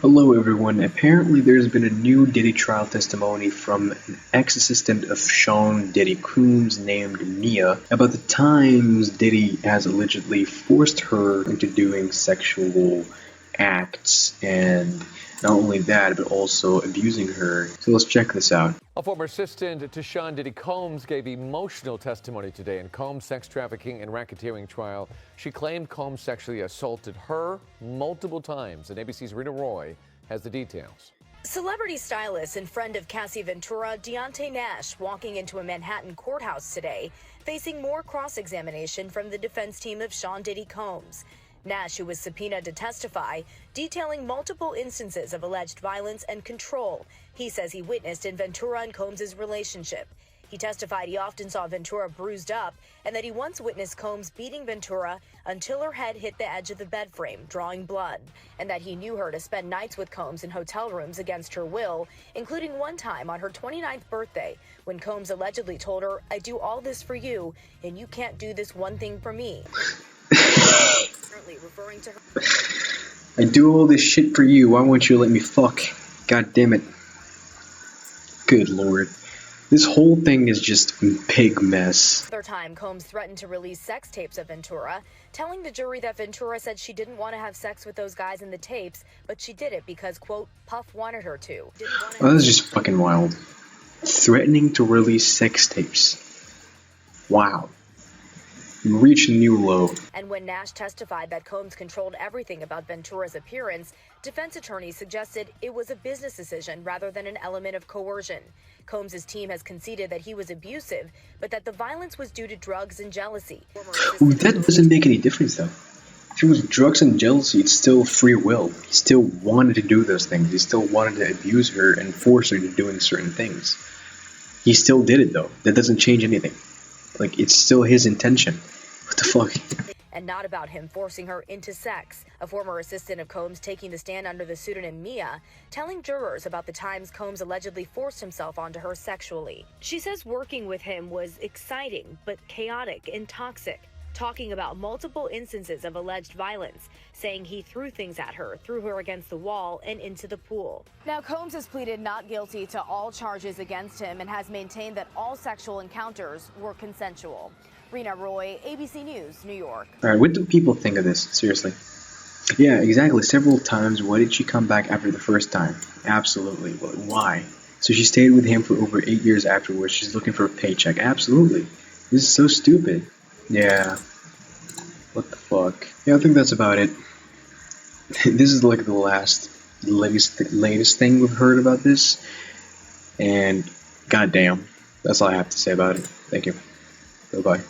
Hello everyone, apparently there's been a new Diddy Trial testimony from an ex-assistant of Sean Diddy Combs named Mia about the times Diddy has allegedly forced her into doing sexual acts, and not only that, but also abusing her. So let's check this out. A former assistant to Sean Diddy Combs gave emotional testimony today in Combs' sex trafficking and racketeering trial. She claimed Combs sexually assaulted her multiple times, and ABC's Rita Roy has the details. Celebrity stylist and friend of Cassie Ventura, Deontay Nash, walking into a Manhattan courthouse today, facing more cross-examination from the defense team of Sean Diddy Combs. Nash, who was subpoenaed to testify, detailing multiple instances of alleged violence and control he says he witnessed in Ventura and Combs' relationship. He testified he often saw Ventura bruised up and that he once witnessed Combs beating Ventura until her head hit the edge of the bed frame, drawing blood, and that he knew her to spend nights with Combs in hotel rooms against her will, including one time on her 29th birthday when Combs allegedly told her, "I do all this for you, and you can't do this one thing for me." Referring to her. I do all this shit for you, why won't you let me fuck? God damn it. Good lord. This whole thing is just a big mess. Another time, Combs threatened to release sex tapes of Ventura, telling the jury that Ventura said she didn't want to have sex with those guys in the tapes, but she did it because, quote, Puff wanted her to. Oh, this is just fucking wild. Threatening to release sex tapes. Wow. You reach a new low. And when Nash testified that Combs controlled everything about Ventura's appearance, defense attorneys suggested it was a business decision rather than an element of coercion. Combs' team has conceded that he was abusive, but that the violence was due to drugs and jealousy. That doesn't make any difference though. If it was drugs and jealousy, it's still free will. He still wanted to do those things. He still wanted to abuse her and force her into doing certain things. He still did it though. That doesn't change anything. Like, it's still his intention. What the fuck? And not about him forcing her into sex. A former assistant of Combs taking the stand under the pseudonym Mia, telling jurors about the times Combs allegedly forced himself onto her sexually. She says working with him was exciting, but chaotic and toxic. Talking about multiple instances of alleged violence, saying he threw things at her, threw her against the wall and into the pool. Now, Combs has pleaded not guilty to all charges against him and has maintained that all sexual encounters were consensual. Rita Roy, ABC News, New York. Alright, what do people think of this? Seriously. Yeah, exactly. Several times. Why did she come back after the first time? Absolutely. Well, why? So she stayed with him for over 8 years afterwards. She's looking for a paycheck. Absolutely. This is so stupid. Yeah. What the fuck? Yeah, I think that's about it. This is like the latest thing we've heard about this. And goddamn. That's all I have to say about it. Thank you. Bye-bye.